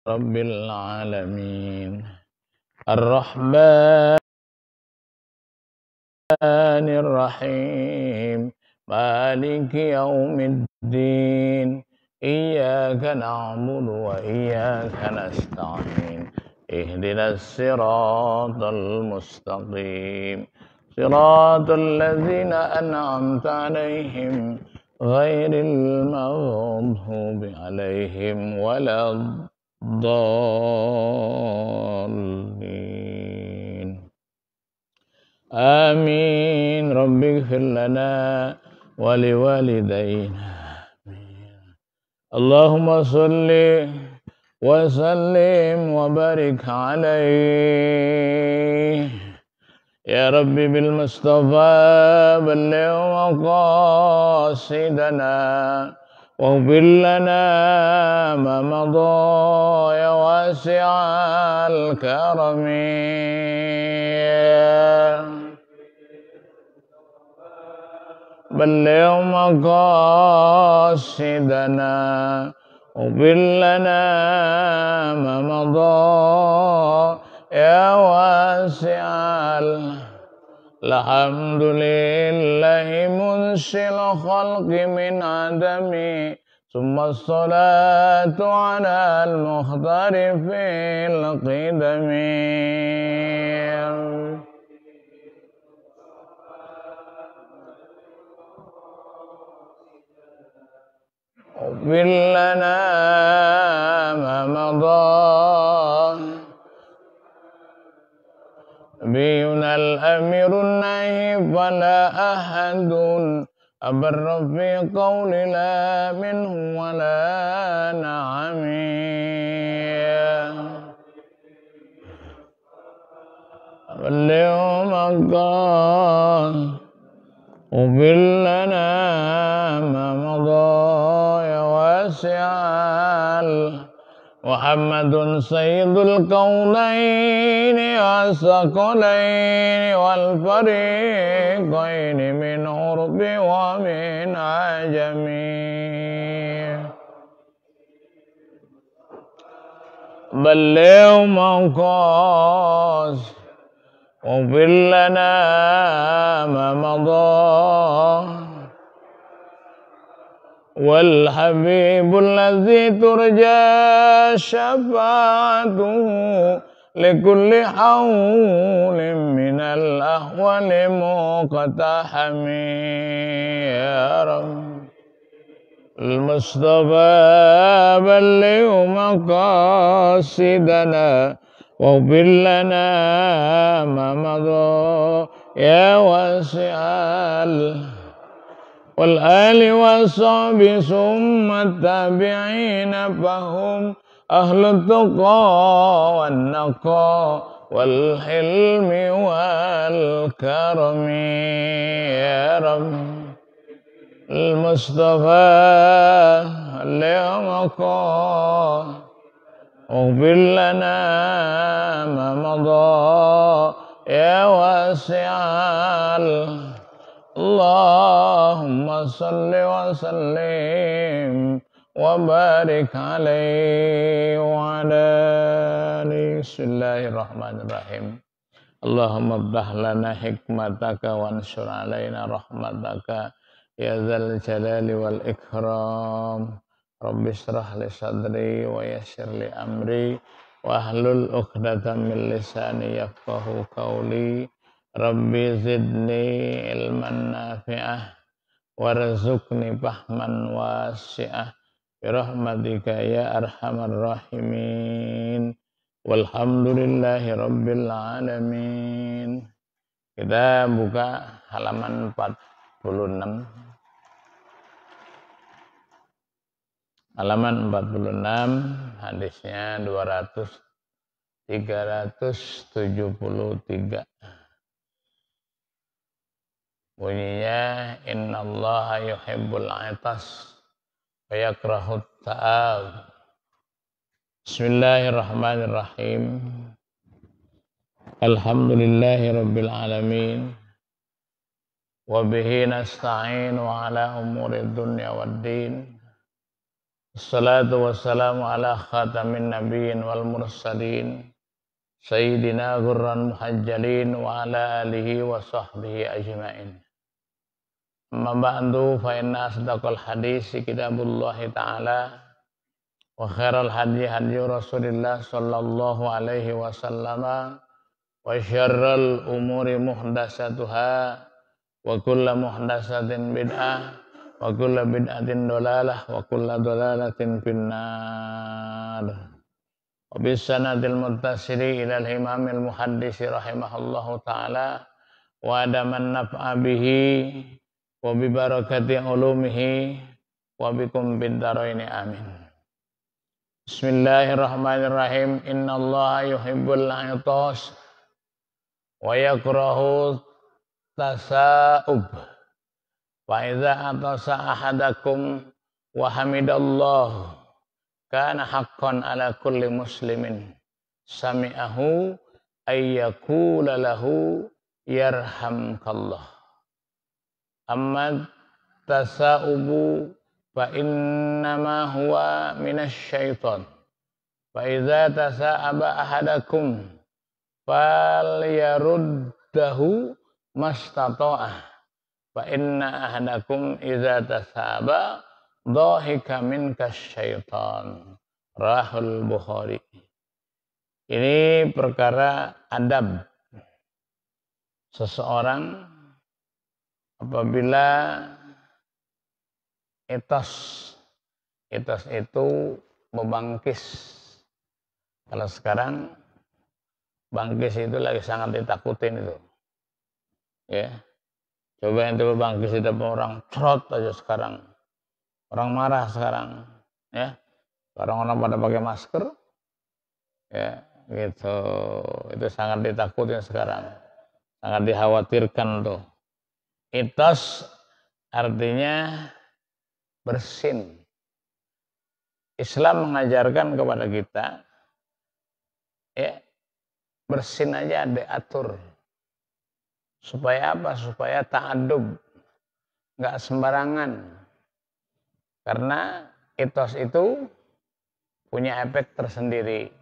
Rabbil alamin. Ar-Rahmanir Rahim. Maliki yaumiddin. Iyyaka na'budu wa iyyaka nasta'in. Ihdinas siratal mustaqim. Siratal ladzina an'amta 'alaihim ghairil maghdubi 'alaihim waladdallin. Amin. Rabbighfir lana wa liwalidayna. Allahumma sholli wa sallim wa barik alaihi. Ya Rabbi bil Mustafa balligh maqasidana waghfir lana ma madha ya wasi'al karami. بلغ مقاصدنا واغفر لنا ما مضى يا واسع الحمد لله منشئ الخلق من عدم ثم الصلاة على المختار في القدم. اغفر لنا ما مضى نبينا الأمير النهي فلا أحد أبر في قول لا منه ولا نعم. اليوم قال اغفر لنا ما مضى يا واسع محمد سيد الكونين والثقلين والفريقين من عرب ومن عجم. بلغ مقاصد واغفر لنا ما مضى والحبيب الذي ترجى شفاعته لكل حول من الأحوال مقتحم. يا رب المصطفى بلغ مقاصدنا واغفر لنا ما مضى يا واسع والآل والصحب ثم التابعين فهم أهل التقى والنقى والحلم والكرم. يا رب المصطفى اليوم قال اغفر لنا ما مضى يا واسع اللهم صل وسلم وبارك عليه وعلى آله. Bismillahirrahmanirrahim. Allahumma aftah lana hikmataka wansur alaina rahmataka ya dzal jalali wal ikram. Rabbi shrah li sadri wa yassir li amri wahlul 'uqdatam min lisani yafqahu qawli. Rabbi zidni ilman nafi'ah warzuqni fahman wasi'ah birahmatika ya arhamar rahimin. Walhamdulillahi rabbil alamin. Kita buka halaman 46. Halaman 46, hadisnya 373. Bunyinya innallaha yuhibbul 'atas wa yakrahut ta'ab. Bismillahirrahmanirrahim. Alhamdulillahi rabbil alamin. Wa bihi nasta'inu ala umuri dunya waddin. Assalatu wassalamu ala khatamin nabiyyin wal mursalin Sayyidina ghurran muhajjalin wa ala alihi wa sahbihi ajma'in. Amma ba'du fa inna asdaqal hadisi kitabullahi ta'ala wa khairal hadi hadi Rasulillah sallallahu alaihi wasallama wa syarral umuri muhdatsatuha wa kullu muhdatsatin bid'ah wa kullu bid'atin dolalah wa kullu dolalatin finnar. Wa bisanadil muttasili ila al-imamil muhaddisi rahimahullahu ta'ala wa adaman naf'a bihi wa bi barakati ulumihi wa bikum bid-daraini amin. Bismillahirrahmanirrahim. Innallaha yuhibbul 'itas wa yakrahu tasa'ub. Fa idza atasa ahadakum wa hamidallahu kana haqqan ala kulli muslimin sami'ahu ayyakula lahu yarhamkallah. Amma tasa'ubu fa innama huwa minasyaiton. Fa idza tasa'aba ahadakum falyaruddahu mastata'ah. Fa inna ahadakum idza tasa'aba dhahika minka syaitan. Rahul Bukhari. Ini perkara adab seseorang apabila etos itu membangkis. Kalau sekarang bangkis itu lagi sangat ditakutin itu. Ya. Coba yang coba bangkis itu orang cerot aja sekarang. Orang marah sekarang, ya. Sekarang orang pada pakai masker, ya, gitu. Itu sangat ditakutin sekarang, sangat dikhawatirkan tuh. Itos artinya bersin. Islam mengajarkan kepada kita, ya, bersin aja diatur. Supaya apa? Supaya ta'adub, nggak sembarangan. Karena etos itu punya efek tersendiri.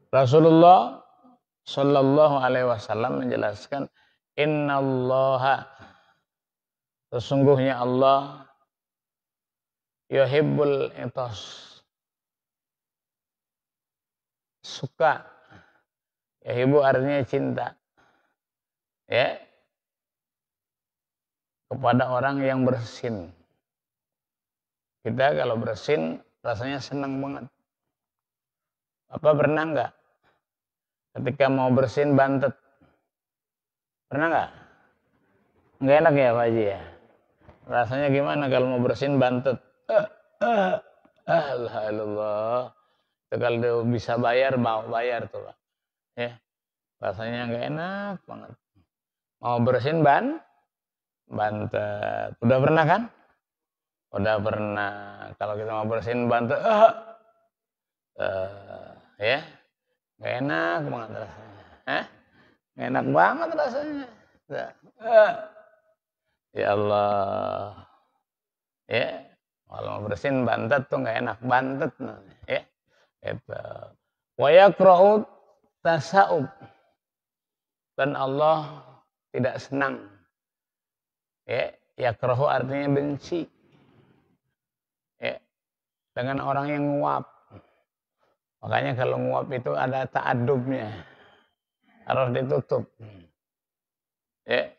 Rasulullah Shallallahu Alaihi Wasallam menjelaskan, Innallaha, sesungguhnya Allah, yuhibbul etos, suka. Yuhibbu artinya cinta, ya, kepada orang yang bersin. Kita kalau bersin rasanya senang banget. Apa pernah enggak ketika mau bersin bantet? Pernah enggak? Enggak enak ya Pak Haji ya? Rasanya gimana kalau mau bersin bantet? Alhamdulillah. Itu kalau bisa bayar, mau bayar tuh Pak. Ya, rasanya enggak enak banget. Mau bersin bantet. Udah pernah kan? Udah pernah. Kalau kita mau bersihin bantet, ya, nggak enak banget rasanya. Nggak enak banget rasanya. Ya Allah, ya. Kalau mau bersihin bantet tuh nggak enak bantet, ya. Itu. Wa yakra'u tasa'ub. Dan Allah tidak senang. Ya, yakrahu artinya benci. Ya, dengan orang yang nguap. Makanya kalau nguap itu ada ta'adubnya. Harus ditutup. Ya.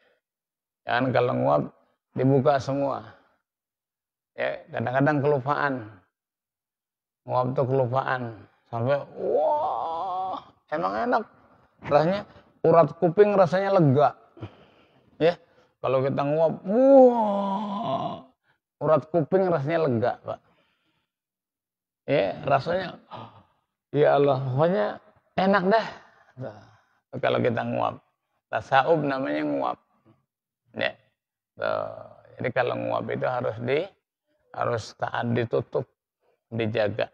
Jangan kalau nguap dibuka semua. Ya, kadang-kadang kelupaan. Nguap itu kelupaan. Sampai wah, emang enak. Rasanya urat kuping rasanya lega. Ya. Kalau kita nguap, wah, urat kuping rasanya lega, Pak. Ya, rasanya, ya Allah, pokoknya enak dah. Kalau kita nguap, tasawuf namanya nguap. Ya. Jadi kalau nguap itu harus taat, ditutup, dijaga.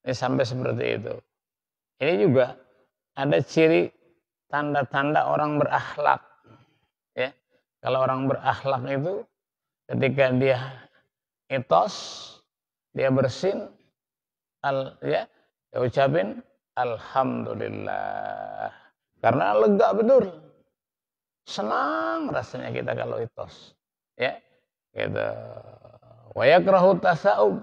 Ini sampai seperti itu. Ini juga ada ciri tanda-tanda orang berakhlak. Ya. Kalau orang berakhlak itu ketika dia itos, dia bersin, dia ucapin alhamdulillah. Karena lega betul. Senang rasanya kita kalau itos. Ya, gitu. Wa yakrahu tasa'ub.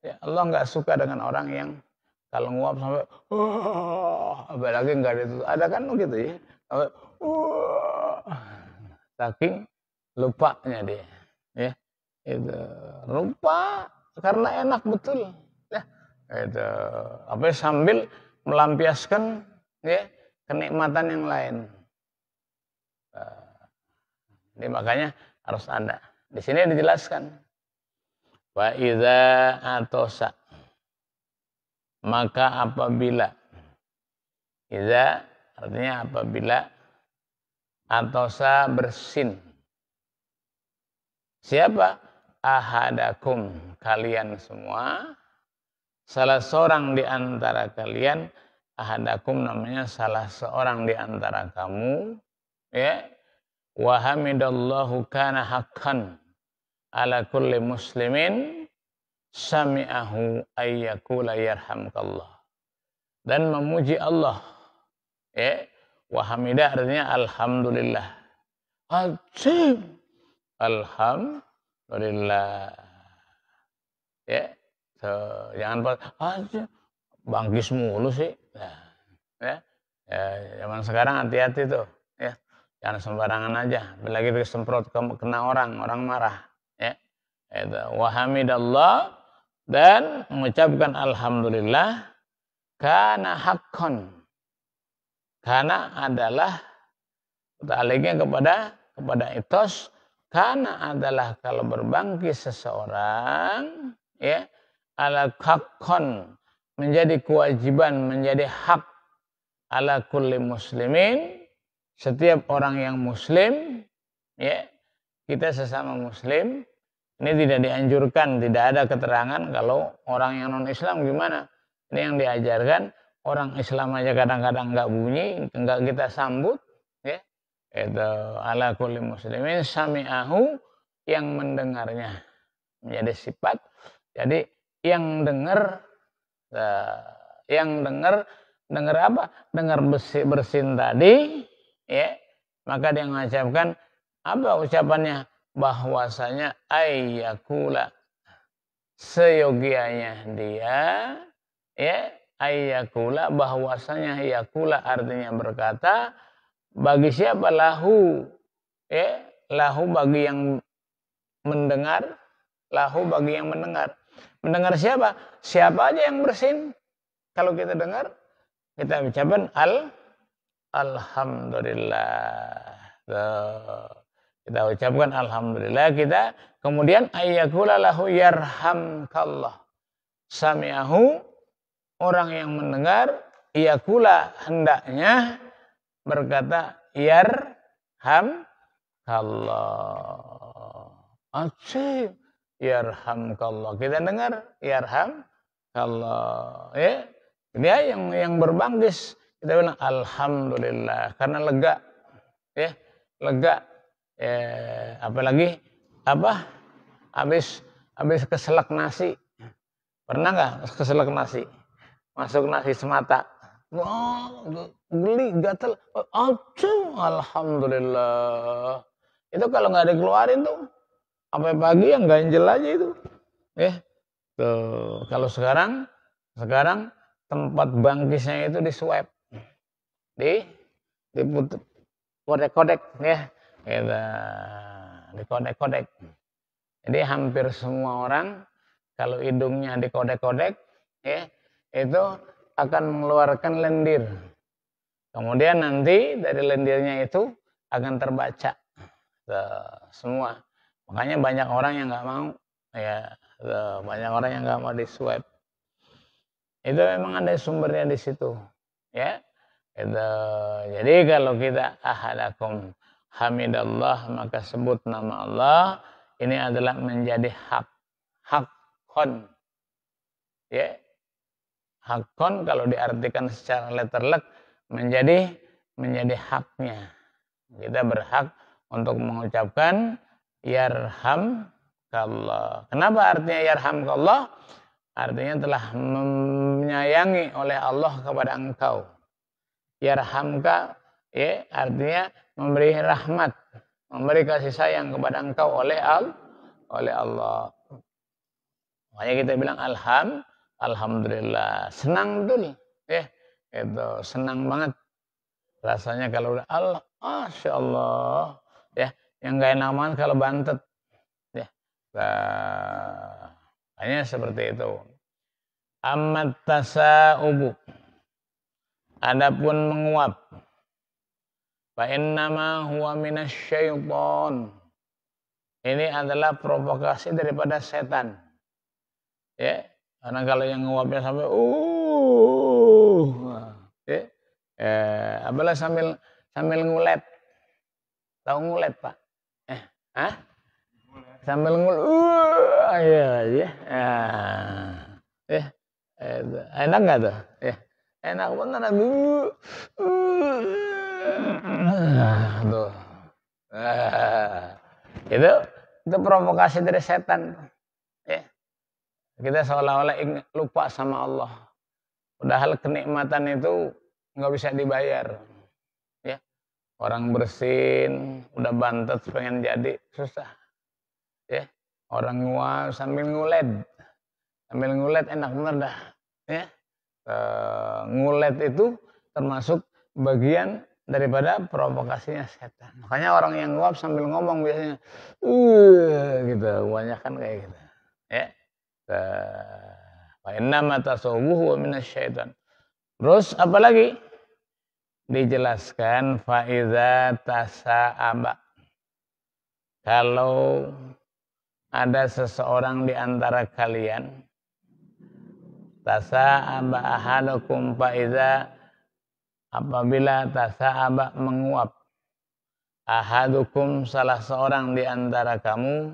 Ya, Allah nggak suka dengan orang yang kalau nguap sampai apalagi nggak ada itu. Ada kan gitu ya. Sampai saking lupanya dia. Ya. Itu lupa karena enak betul. Ya. Itu apa sambil melampiaskan ya kenikmatan yang lain. Jadi makanya harus ada. Di sini dijelaskan. Wa idza atosa, maka apabila, idza artinya apabila, atosa bersin. Siapa? Ahadakum, kalian semua. Salah seorang di antara kalian, ahadakum namanya salah seorang di antara kamu, ya. Wa hamidallahu kana haqqan ala kulli muslimin sami'ahu ayyakula yarhamkallah. Dan memuji Allah. Ya. Wa hamidah artinya alhamdulillah. Ajib. Alhamdulillah. Ya. So, jangan aja bangkis mulu sih. Ya. Ya, zaman sekarang hati-hati tuh. Ya. Jangan sembarangan aja. Apalagi disemprot kena orang marah. Ya. Itu wa hamidallah, dan mengucapkan alhamdulillah, kana haqqan. Kana adalah ta'aliknya kepada itos, kana adalah kalau berbangkis seseorang ya ala haqqan, menjadi kewajiban, menjadi hak ala kulli muslimin, setiap orang yang muslim, ya, kita sesama muslim. Ini tidak dianjurkan, tidak ada keterangan kalau orang yang non-Islam gimana. Ini yang diajarkan, orang Islam aja kadang-kadang nggak bunyi, nggak kita sambut, ya. Itu ala kulli muslimin sami'ahu, yang mendengarnya, menjadi sifat. Jadi yang dengar dengar apa? Dengar bersin tadi, ya, maka dia mengucapkan apa ucapannya? Bahwasanya ayyakula, seyogianya dia, ya, ayyakula, bahwasanya yakula artinya berkata, bagi siapa? Lahu, ya, lahu bagi yang mendengar, lahu bagi yang mendengar. Mendengar siapa? Siapa aja yang bersin. Kalau kita dengar, kita ucapkan alhamdulillah. Kita ucapkan alhamdulillah, kita kemudian ayyakula lahu yarhamkallah. Sami'ahu, orang yang mendengar, yakula hendaknya berkata yarhamkallah. Asyik yarhamkallah. Kita dengar yarhamkallah. Ya. Dia yang berbangkis, kita bilang alhamdulillah karena lega. Ya, lega. Apalagi habis keselak nasi, pernah nggak keselak nasi, masuk nasi semata, geli gatel, alhamdulillah. Itu kalau nggak dikeluarin tuh sampai pagi yang ganjel aja itu, ya. Tuh kalau sekarang tempat bangkisnya itu diswab, diputar kodek-kodek, ya. Kita dikodek-kodek. Jadi hampir semua orang kalau hidungnya dikodek-kodek, ya, itu akan mengeluarkan lendir. Kemudian nanti dari lendirnya itu akan terbaca semua. Makanya banyak orang yang nggak mau, ya, banyak orang yang nggak mau diswab. Itu memang ada sumbernya di situ, ya. Itu. Jadi kalau kita ahadakum hamidallah, maka sebut nama Allah, ini adalah menjadi hakkon, ya. Hakkon kalau diartikan secara letterlek menjadi haknya. Kita berhak untuk mengucapkan yarhamkallah, yarhamkallah. Kenapa artinya yarhamkallah? Artinya telah menyayangi oleh Allah kepada engkau. Yarhamka, ya, artinya memberi rahmat, memberi kasih sayang kepada engkau oleh Allah. Makanya kita bilang alhamdulillah, senang betul, ya, itu senang banget rasanya kalau udah Allah, masya Allah, ya, yang gak enak banget kalau bantet, ya, hanya seperti itu. Amat tasaubu, adapun menguap, fa innama huwa minasyaiton, ini adalah provokasi daripada setan. Ya, karena kalau yang nguapnya sampai ya, apalah sambil ngulet. Tahu ngulet, Pak? Sambil ngulet. Ya. Enak enggak tuh? Ya. Enak bener. Tuh. Itu provokasi dari setan. Ya. Kita seolah-olah lupa sama Allah. Padahal kenikmatan itu nggak bisa dibayar. Ya. Orang bersin, udah bantet pengen jadi, susah. Ya. Orang nguap sambil ngulet. Sambil ngulet enak bener dah. Ya. Ngulet itu termasuk bagian daripada provokasinya setan. Makanya orang yang nguap sambil ngomong biasanya, gitu, kebanyakan kayak gitu. Ya. Fa innama tasawwuhu minasyaitan. Terus apa lagi? Dijelaskan fa iza tasa'aba. Kalau ada seseorang di antara kalian, tasa'aba ahadukum fa iza, apabila tasa'aba menguap, ahadukum salah seorang di antara kamu,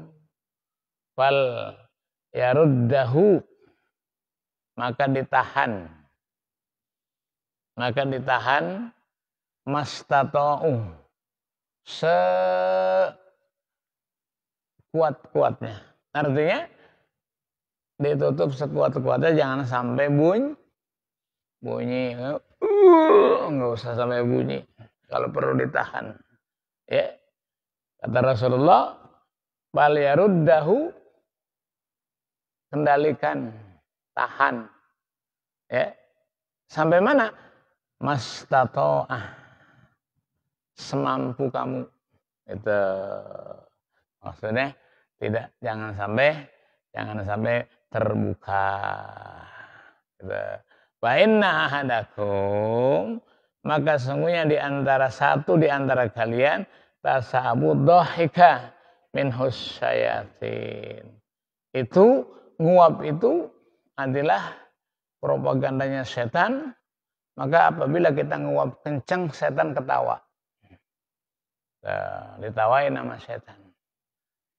fal yaruddahu, maka ditahan mastata'u, sekuat-kuatnya. Artinya ditutup sekuat-kuatnya, jangan sampai bunyi, nggak usah sampai bunyi. Kalau perlu ditahan, ya, kata Rasulullah, bal yaruddahu, kendalikan, tahan, ya, sampai mana? Mastata'ah, semampu kamu. Itu maksudnya jangan sampai terbuka. Gitu. Wa inna ahadakum, maka sesungguhnya satu di antara kalian, tasa'abu dhahika minhus syayatin. Itu nguap itu adalah propagandanya setan. Maka apabila kita nguap kencang, setan ketawa. Ditawain sama setan.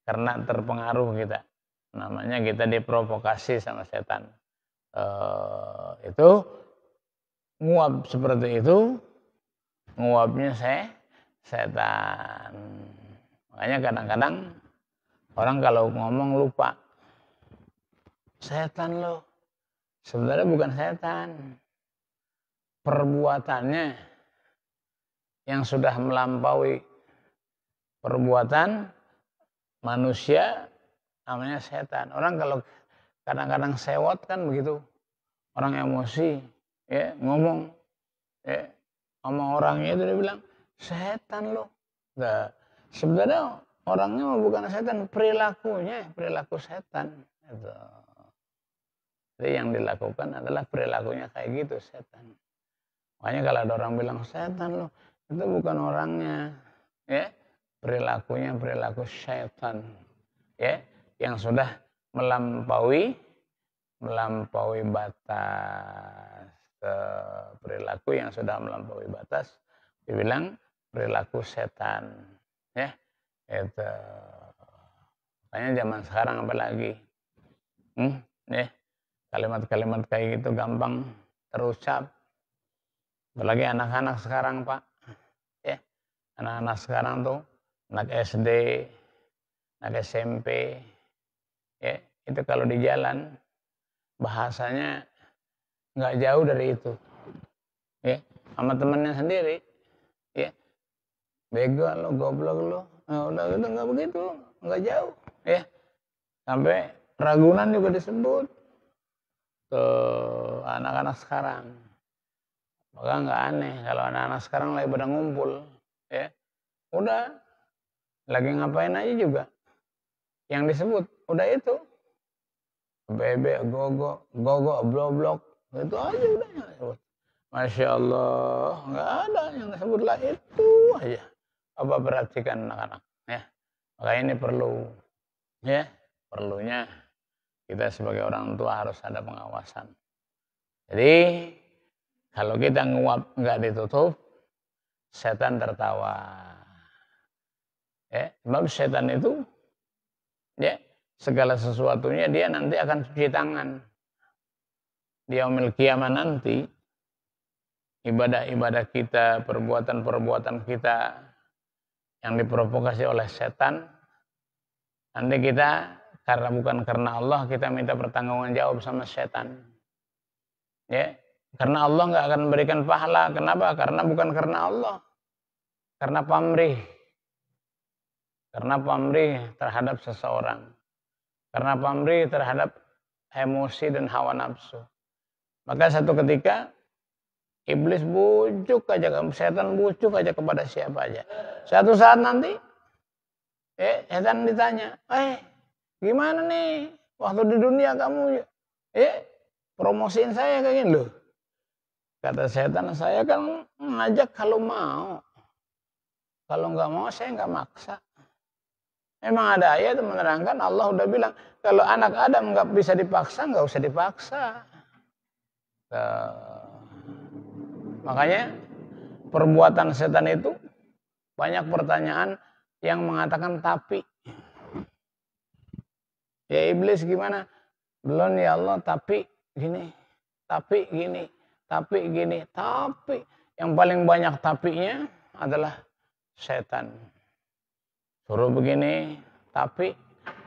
Karena terpengaruh kita. Namanya kita diprovokasi sama setan. Itu nguap seperti itu, nguapnya setan. Makanya kadang-kadang orang kalau ngomong lupa. Setan loh. Sebenarnya bukan setan. Perbuatannya yang sudah melampaui perbuatan manusia namanya setan. Orang kalau kadang-kadang sewot kan begitu. Orang emosi, ya, ngomong, ya, sama orangnya itu dia bilang, setan loh. Nah, sebenarnya orangnya bukan setan, perilaku setan. Itu. Jadi yang dilakukan adalah perilakunya kayak gitu, setan. Makanya kalau ada orang bilang setan loh, itu bukan orangnya, ya, perilakunya perilaku setan, ya, yang sudah melampaui batas. Perilaku yang sudah melampaui batas dibilang perilaku setan, ya. Itu. Makanya zaman sekarang apalagi, ya, kalimat-kalimat kayak gitu gampang terucap. Apalagi anak-anak sekarang, Pak. Ya, anak-anak sekarang tuh, anak SD, anak SMP, itu kalau di jalan bahasanya nggak jauh dari itu, ya, sama temannya sendiri, ya, bego lo, goblok lo, nah, udah nggak begitu, nggak jauh, ya, sampai Ragunan juga disebut tuh anak-anak sekarang. Maka nggak aneh kalau anak-anak sekarang lagi pada ngumpul, ya, udah lagi ngapain aja juga yang disebut udah itu bebek, gogo, bloblok, itu aja udah yang disebut. Masya Allah, nggak ada yang disebutlah itu aja. Apa perhatikan anak-anak, ya. Maka ini perlu, ya, perlunya kita sebagai orang tua harus ada pengawasan. Jadi kalau kita nguap nggak ditutup, setan tertawa. Ya, sebab setan itu, ya, segala sesuatunya dia nanti akan cuci tangan. Di yaumil qiyamah nanti, ibadah-ibadah kita, perbuatan-perbuatan kita yang diprovokasi oleh setan, nanti kita karena bukan karena Allah, kita minta pertanggungjawaban jawab sama setan. Ya, karena Allah nggak akan memberikan pahala. Kenapa? Karena bukan karena Allah, karena pamrih. Karena pamrih terhadap seseorang. Karena pamrih terhadap emosi dan hawa nafsu. Maka satu ketika iblis bujuk aja, setan bujuk aja kepada siapa aja. Suatu saat nanti, setan ditanya, gimana nih waktu di dunia kamu, promosiin saya kayak gini loh. Kata setan, saya kan ngajak kalau mau. Kalau nggak mau saya nggak maksa. Memang ada ayat yang menerangkan, Allah udah bilang, kalau anak Adam nggak bisa dipaksa, nggak usah dipaksa. Makanya perbuatan setan itu banyak pertanyaan yang mengatakan tapi. Ya iblis gimana? Belum ya Allah, tapi gini, tapi gini, tapi gini, tapi. Yang paling banyak tapinya adalah setan. Suruh begini, tapi.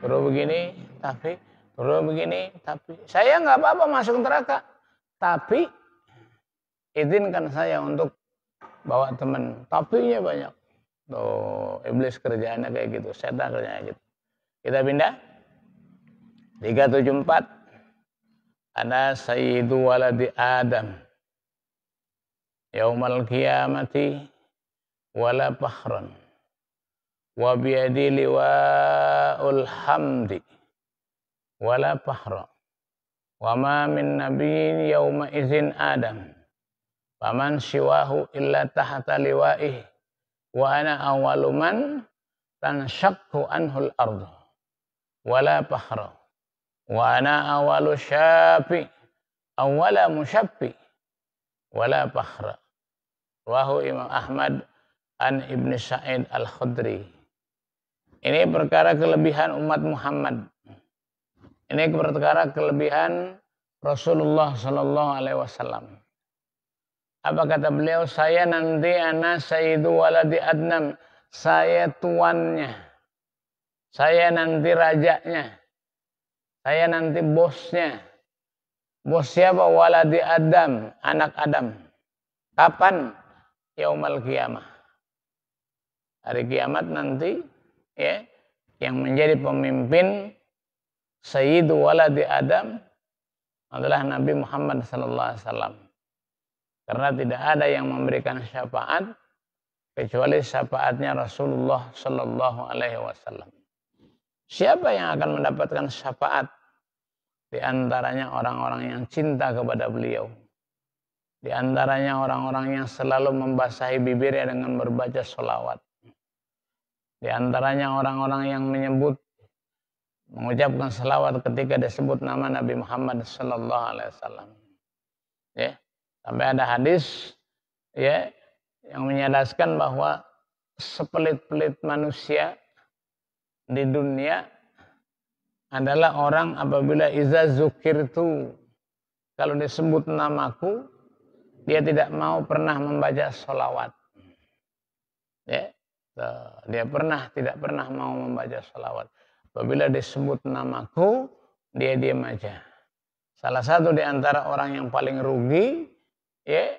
Suruh begini, tapi. Suruh begini, tapi. Saya nggak apa-apa masuk neraka. Tapi izinkan saya untuk bawa teman. Tapinya banyak. Tuh, iblis kerjaannya kayak gitu. Setan kerjaannya gitu. Kita pindah. 374. Ana sayyidu waladi Adam. Yaumal qiyamati wala fakhran. Wa biyadi liwa'ul hamdi wala fakhra. Wa ma min nabiyyin yawma izin Adam. Faman siwahu illa tahta liwa'ihi. Wa ana awwalu man tanshaqqu anhul ardu. Wala fakhra. Wa ana awwalu syafi. Awwala musyaffi. Wala fakhra. Rawahu Imam Ahmad an Ibnu Sa'id Al-Khudri. Ini perkara kelebihan umat Muhammad. Ini perkara kelebihan Rasulullah Sallallahu Alaihi Wasallam. Apa kata beliau? Saya nanti ana sayyidu waladi Adnam. Saya tuannya. Saya nanti rajanya. Saya nanti bosnya. Bos siapa? Waladi Adam. Anak Adam. Kapan? Yaumal qiyamah. Hari kiamat nanti, ya, yang menjadi pemimpin Sayyidu waladi Adam adalah Nabi Muhammad SAW. Karena tidak ada yang memberikan syafaat kecuali syafaatnya Rasulullah Sallallahu Alaihi Wasallam. Siapa yang akan mendapatkan syafaat? Di antaranya orang-orang yang cinta kepada beliau. Di antaranya orang-orang yang selalu membasahi bibirnya dengan berbaca sholawat. Di antaranya orang-orang yang mengucapkan salawat ketika disebut nama Nabi Muhammad Sallallahu Alaihi Wasallam. Ya, sampai ada hadis, ya, yang menyadaskan bahwa sepelit-pelit manusia di dunia adalah orang apabila iza zukirtu, kalau disebut namaku, dia tidak mau pernah membaca sholawat. Ya. Dia tidak pernah mau membaca salawat. Apabila disebut namaku, dia diam aja. Salah satu di antara orang yang paling rugi ya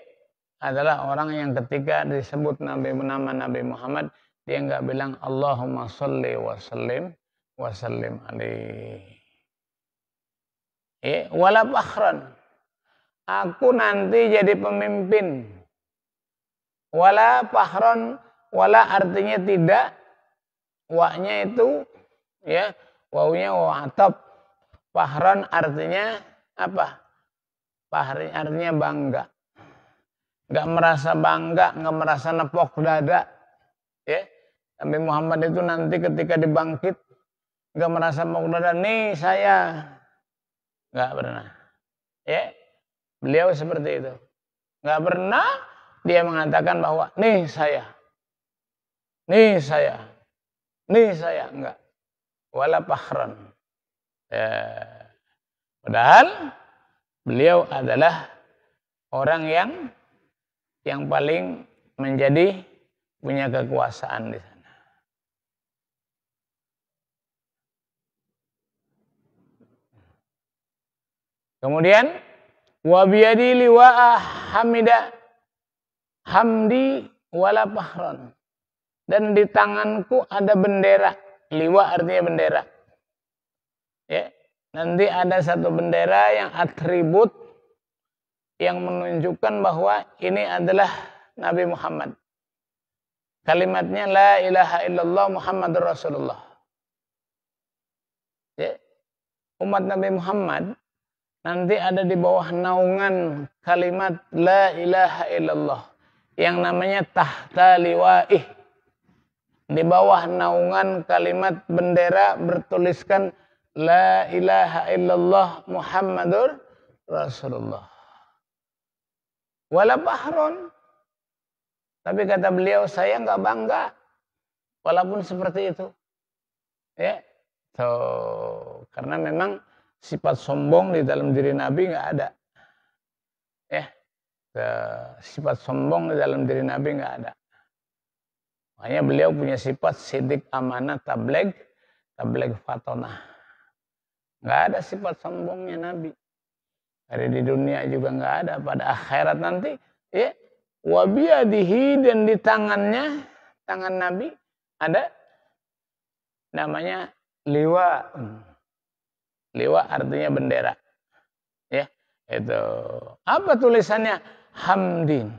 adalah orang yang ketika disebut nama Nabi Muhammad dia nggak bilang Allahumma sholli wa sallim alaihi. Ya, wala fakhran. Aku nanti jadi pemimpin. Wala fakhran, wala artinya tidak. Wa-nya itu ya, wawunya wa atap. Fakhran artinya apa? Fakhran artinya bangga. Enggak merasa bangga, enggak merasa nepok dada. Ya. Nabi Muhammad itu nanti ketika dibangkit enggak merasa nepok dada, nih saya. Enggak pernah. Ya. Beliau seperti itu. Enggak pernah dia mengatakan bahwa nih saya. Nih saya. Nih saya, enggak. Wala fakhran. Padahal beliau adalah orang yang paling menjadi punya kekuasaan di sana. Kemudian wa biyadi liwa'a hamida hamdi wala fakhran. Dan di tanganku ada bendera. Liwa artinya bendera. Ya, nanti ada satu bendera yang atribut yang menunjukkan bahwa ini adalah Nabi Muhammad. Kalimatnya la ilaha illallah Muhammadur Rasulullah. Ya, umat Nabi Muhammad nanti ada di bawah naungan kalimat la ilaha illallah yang namanya tahta liwa'ih. Di bawah naungan kalimat bendera bertuliskan la ilaha illallah Muhammadur Rasulullah. Wala fakhron. Tapi kata beliau, saya enggak bangga. Walaupun seperti itu. Ya. Karena memang sifat sombong di dalam diri Nabi enggak ada. Ya. Sifat sombong di dalam diri Nabi enggak ada. Makanya beliau punya sifat sidik, amanah, tabligh fatonah. Enggak ada sifat sombongnya Nabi. Dari di dunia juga enggak ada. Pada akhirat nanti, ya, wa biyadihi, dan di tangannya, tangan Nabi ada namanya liwa. Liwa artinya bendera. Ya, itu. Apa tulisannya? Hamdin.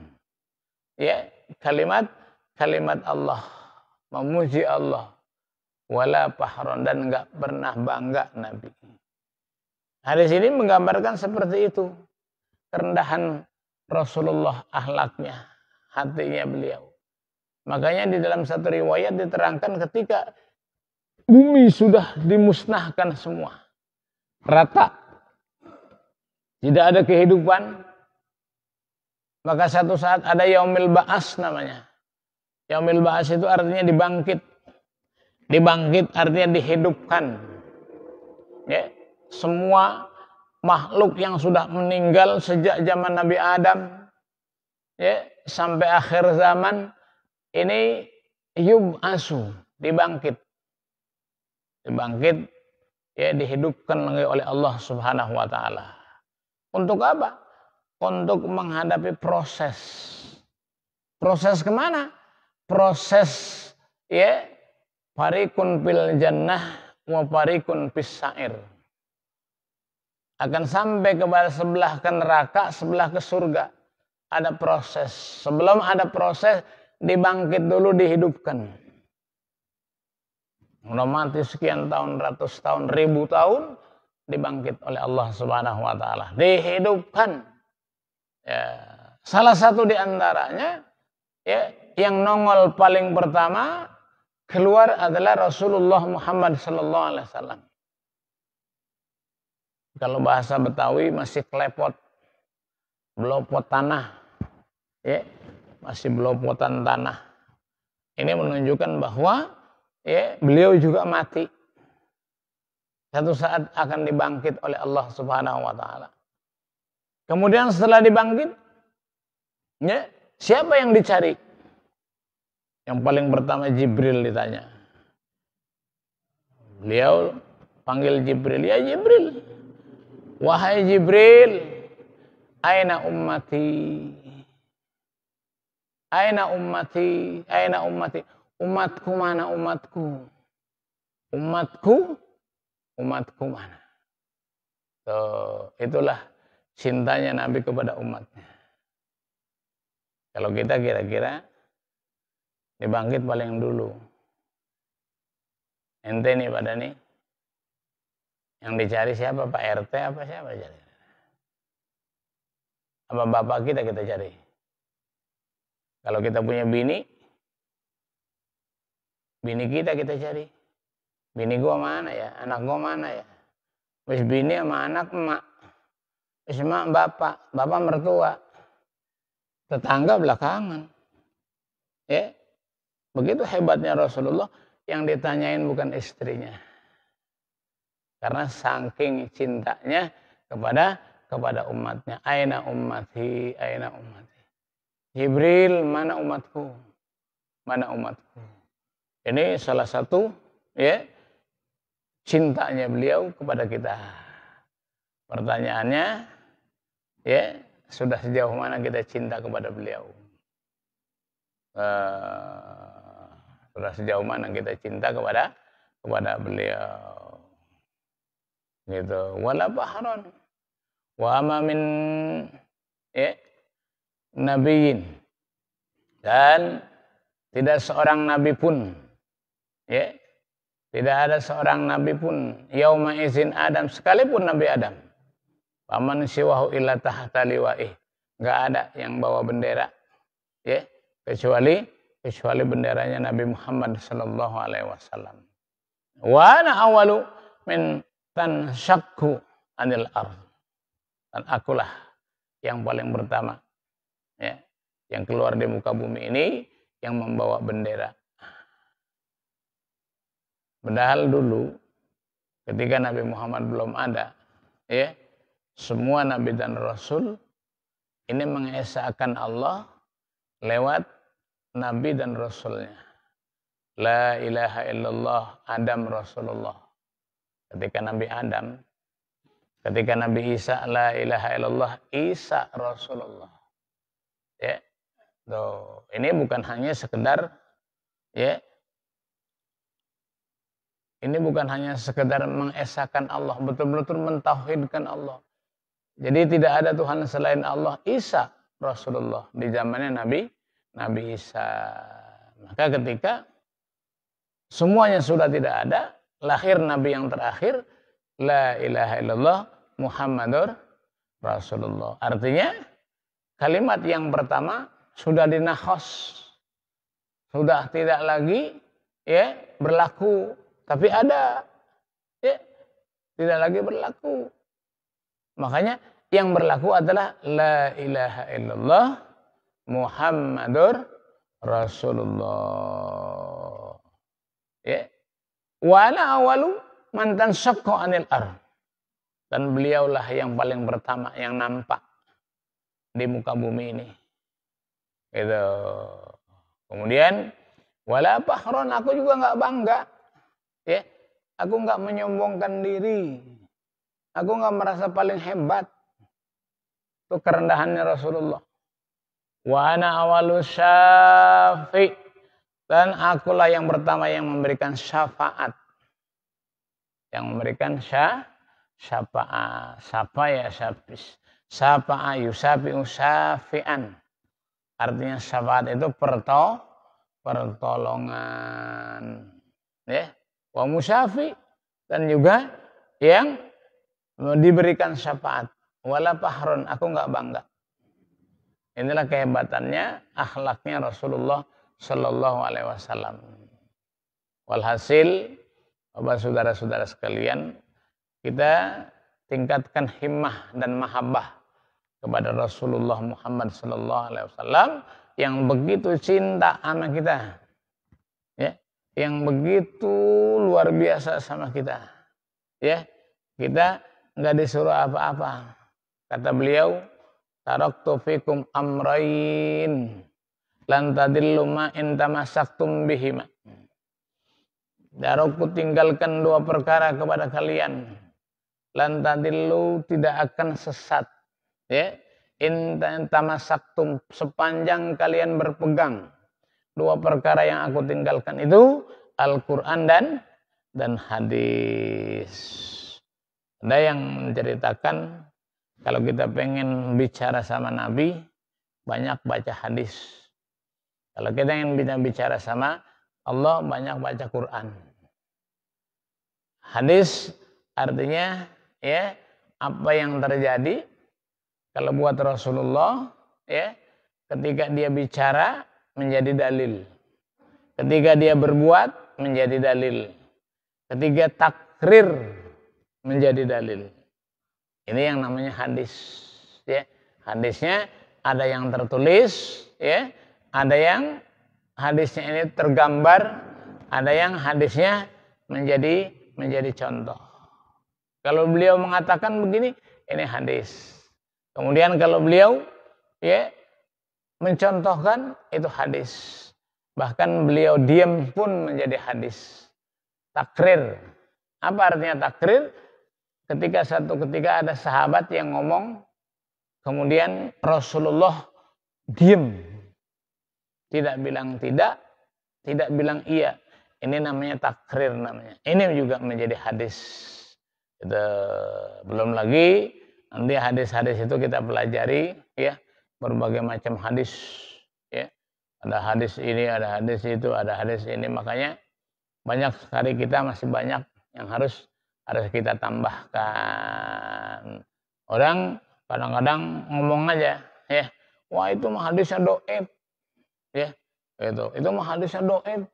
Ya, kalimat Allah, memuji Allah. Wala fakhron, dan enggak pernah bangga Nabi. Hadis ini menggambarkan seperti itu. Kerendahan Rasulullah, akhlaknya, hatinya beliau. Makanya di dalam satu riwayat diterangkan ketika bumi sudah dimusnahkan semua. Rata. Tidak ada kehidupan. Maka satu saat ada yaumil ba'as namanya. Yaumil ba'as itu artinya dibangkit. Dibangkit artinya dihidupkan. Ya. Semua makhluk yang sudah meninggal sejak zaman Nabi Adam, ya, sampai akhir zaman ini yub'asu, dibangkit, ya, dihidupkan oleh Allah Subhanahu Wa Taala. Untuk apa? Untuk menghadapi proses. Proses kemana? Proses, ya, farikun fil jannah wa farikun fis sa'ir. Akan sampai kepada sebelah ke neraka, sebelah ke surga. Ada proses. Sebelum ada proses, dibangkit dulu, dihidupkan. Udah mati sekian tahun, ratus tahun, ribu tahun, dibangkit oleh Allah Subhanahu Wa Taala. Dihidupkan. Ya. Salah satu di antaranya, ya, yang nongol paling pertama keluar adalah Rasulullah Muhammad Sallallahu Alaihi Wasallam. Kalau bahasa Betawi masih klepot, belopot tanah, ya, masih belopotan tanah. Ini menunjukkan bahwa, ya, beliau juga mati. Satu saat akan dibangkit oleh Allah Subhanahu Wa Taala. Kemudian setelah dibangkit, ya, siapa yang dicari? Yang paling pertama Jibril ditanya. Beliau panggil Jibril, ya Jibril, wahai Jibril, aina ummati, aina ummati, aina ummati, umatku mana umatku, umatku mana. Itulah cintanya Nabi kepada umatnya. Kalau kita kira-kira dibangkit paling dulu, ente nih pada nih, yang dicari siapa? Pak RT apa siapa cari? Apa bapak kita cari? Kalau kita punya bini kita cari. Bini gua mana ya? Anak gua mana ya? Wis bini sama anak emak. Wis emak bapak mertua. Tetangga belakangan. Ya. Begitu hebatnya Rasulullah, yang ditanyain bukan istrinya. Karena saking cintanya kepada umatnya. Aina ummati, aina ummati. Jibril, mana umatku? Mana umatku? Ini salah satu ya cintanya beliau kepada kita. Pertanyaannya, ya sudah sejauh mana kita cinta kepada beliau? Sudah sejauh mana kita cinta kepada beliau? Gitu. Wala bahron wa ama min ya nabiyin, dan tidak seorang nabi pun ya, tidak ada seorang nabi pun yauma izin Adam, sekalipun Nabi Adam, paman siwahu illa tahta liwa'ih, enggak ada yang bawa bendera ya kecuali benderanya Nabi Muhammad sallallahu alaihi wasallam. Wa ana awalu min tanshaqqu anil ardh, dan akulah yang paling pertama ya yang keluar di muka bumi ini yang membawa bendera. Padahal dulu ketika Nabi Muhammad belum ada ya, semua nabi dan rasul ini mengesahkan Allah lewat nabi dan rasulnya. La ilaha illallah Adam Rasulullah. Ketika Nabi Adam, ketika Nabi Isa, la ilaha illallah Isa Rasulullah. Ya. Tuh, ini bukan hanya sekedar ya. Ini bukan hanya sekedar mengesahkan Allah, betul-betul mentauhidkan Allah. Jadi tidak ada Tuhan selain Allah. Isa Rasulullah di zamannya Nabi Isa. Maka ketika semuanya sudah tidak ada, lahir Nabi yang terakhir, la ilaha illallah Muhammadur Rasulullah. Artinya kalimat yang pertama sudah dinahos, sudah tidak lagi ya berlaku, tapi ada ya tidak lagi berlaku. Makanya yang berlaku adalah la ilaha illallah Muhammadur Rasulullah. Ya. Wa ana awalu man tanshaqqu anil ardh. Dan beliaulah yang paling pertama yang nampak di muka bumi ini. Gitu. Kemudian wala fakhron, aku juga enggak bangga. Ya. Aku enggak menyombongkan diri. Aku enggak merasa paling hebat. Itu kerendahannya Rasulullah. Wa ana awalu syafi', dan akulah yang pertama yang memberikan syafaat. Yang memberikan syafaat. Syafa'a yusafi'u syafi'an. Artinya syafaat itu pertolongan. Ya. Wa musyafi', dan juga yang diberikan syafaat. Wala fakhron, aku enggak bangga. Inilah kehebatannya, akhlaknya Rasulullah Sallallahu Alaihi Wasallam. Walhasil, Bapak saudara-saudara sekalian, kita tingkatkan himmah dan mahabbah kepada Rasulullah Muhammad Sallallahu Alaihi Wasallam yang begitu cinta sama kita, ya, yang begitu luar biasa sama kita, ya. Kita nggak disuruh apa-apa. Kata beliau, taraktu fikum amrayn lan tadillu ma in tamassaktum bihima. Dan aku tinggalkan dua perkara kepada kalian. Lan tadillu, tidak akan sesat. Ya, in tamasaktum, sepanjang kalian berpegang dua perkara yang aku tinggalkan itu, Al-Quran dan hadis. Ada yang menceritakan kalau kita pengen bicara sama Nabi, banyak baca hadis. Kalau kita ingin bicara sama Allah, banyak baca Quran. Hadis artinya ya apa yang terjadi kalau buat Rasulullah ya ketika dia bicara menjadi dalil. Ketika dia berbuat menjadi dalil. Ketika takrir menjadi dalil. Ini yang namanya hadis. Ya. Hadisnya ada yang tertulis, ya. Ada yang hadisnya ini tergambar, ada yang hadisnya menjadi contoh. Kalau beliau mengatakan begini, ini hadis. Kemudian kalau beliau ya mencontohkan, itu hadis. Bahkan beliau diam pun menjadi hadis. Takrir. Apa artinya takrir? Ketika ada sahabat yang ngomong, kemudian Rasulullah diam. Tidak bilang tidak bilang iya. Ini namanya takrir namanya. Ini juga menjadi hadis. Itu belum lagi nanti hadis-hadis itu kita pelajari ya, berbagai macam hadis ya. Ada hadis ini, ada hadis itu, ada hadis ini, makanya banyak sekali kita masih banyak yang harus kita tambahkan. Orang kadang-kadang ngomong aja ya, wah itu mah hadisnya doib ya, itu mah hadisnya doib,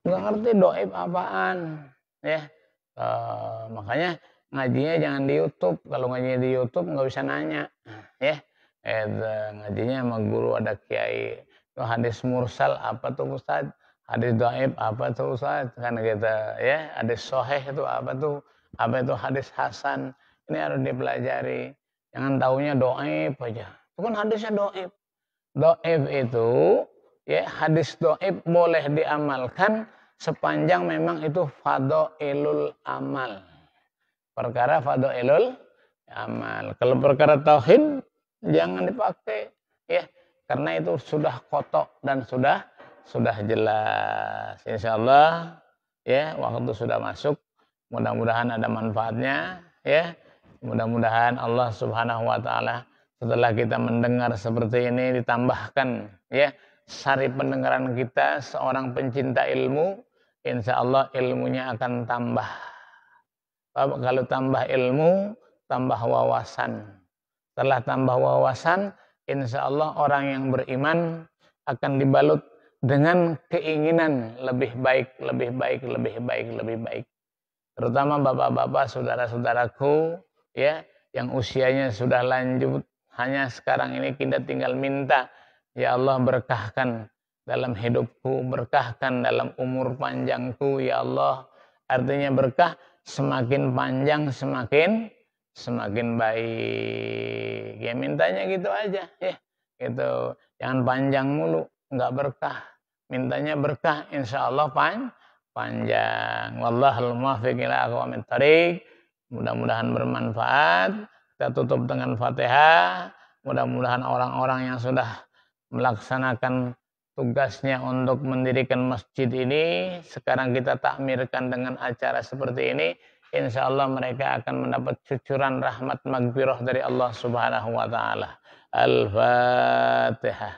nggak ngerti doib apaan ya. Makanya ngajinya jangan di YouTube. Kalau ngajinya di YouTube nggak bisa nanya ya. Ngajinya sama guru, ada kiai. Itu hadis mursal apa tuh Ustaz? Hadis dhaif apa tuh Ustaz? Kan kita ya, hadis sahih itu apa tuh? Apa itu hadis hasan? Ini harus dipelajari. Jangan taunya dhaif aja. Itu kan hadisnya dhaif. Dhaif itu ya, hadis dhaif boleh diamalkan sepanjang memang itu fadhailul amal. Perkara fadhailul amal. Kalau perkara tauhid jangan dipakai ya, karena itu sudah kotok dan sudah jelas. Insyaallah ya, waktu sudah masuk. Mudah-mudahan ada manfaatnya ya. Mudah-mudahan Allah Subhanahu wa taala setelah kita mendengar seperti ini ditambahkan ya sari pendengaran kita, seorang pencinta ilmu, insyaallah ilmunya akan tambah. Kalau tambah ilmu, tambah wawasan. Setelah tambah wawasan, insyaallah orang yang beriman akan dibalut dengan keinginan lebih baik. Terutama bapak-bapak, saudara-saudaraku ya, yang usianya sudah lanjut, hanya sekarang ini kita tinggal minta, ya Allah berkahkan dalam hidupku, berkahkan dalam umur panjangku ya Allah. Artinya berkah, semakin panjang semakin baik. Ya mintanya gitu aja ya. Gitu. Jangan panjang mulu, enggak berkah. Mintanya berkah, insyaallah panjang. Wallahul muwaffiq ila aqwamit thariq. Mudah-mudahan bermanfaat. Kita tutup dengan Fatihah. Mudah-mudahan orang-orang yang sudah melaksanakan tugasnya untuk mendirikan masjid ini, sekarang kita takmirkan dengan acara seperti ini, insyaallah mereka akan mendapat cucuran rahmat maghfirah dari Allah Subhanahu wa taala. Al-Fatihah.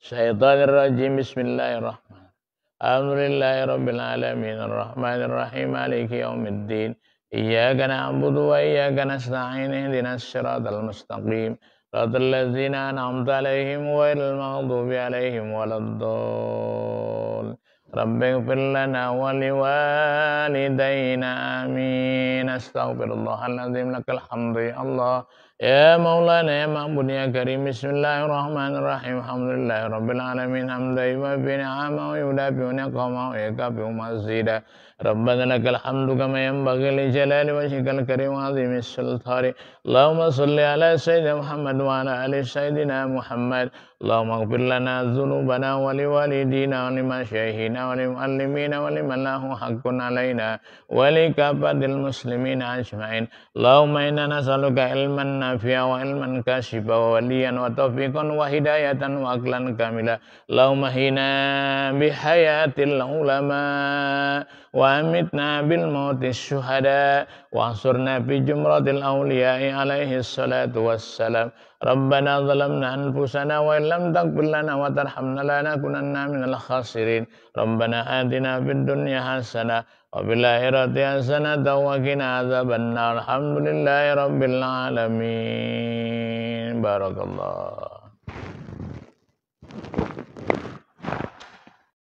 Syaitanir rajim. Bismillahirrahmanirrahim. Alhamdulillahirabbil alamin arrahmanir rahim maliki yaumiddin. Iyyaka na'budu wa iyyaka nasta'in ihdinas siratal mustaqim. Shiratal ladzina an'amta 'alaihim ghairil maghdubi 'alaihim waladdallin. Rabbighfir lana wa liwalidayna amin. Astaghfirullahal azim lakal hamdu ya Allah. Ya Maulana ya Ma'bud ya Karim. Bismillahirrahmanirrahim. Alhamdulillahirabbil alamin hamdan yuwaffi ni'amahu wa yudafi niqamahu wa yakafi mazida. Rabbana lakal hamdu kama yanbaghi li jalali wajhikal karim wa 'azimi sultani. Allahumma shalli ala sayyidina Muhammad wa ala ali sayyidina Muhammad. Allahumma ighfir lana dzunubana wa liwalidina wa limasyayikhina وللمعلمين ولمن له حق علينا ولكافة المسلمين أجمعين. اللهم إنا نسألك علما نافعا وعلما كاشفا ووليا وتوفيقا وهداية وعقلا كاملا. اللهم احينا بحياة العلماء وأمتنا بالموت الشهداء واحشرنا في جمرة الأولياء عليه الصلاة والسلام. ربنا ظلمنا أنفسنا وإن لم تغفر لنا وترحمنا لنكونن من الخاسرين. ربنا آتنا في الدنيا حسنة وفي الآخرة حسنة وقنا عذاب النار. الحمد لله رب العالمين. بارك الله.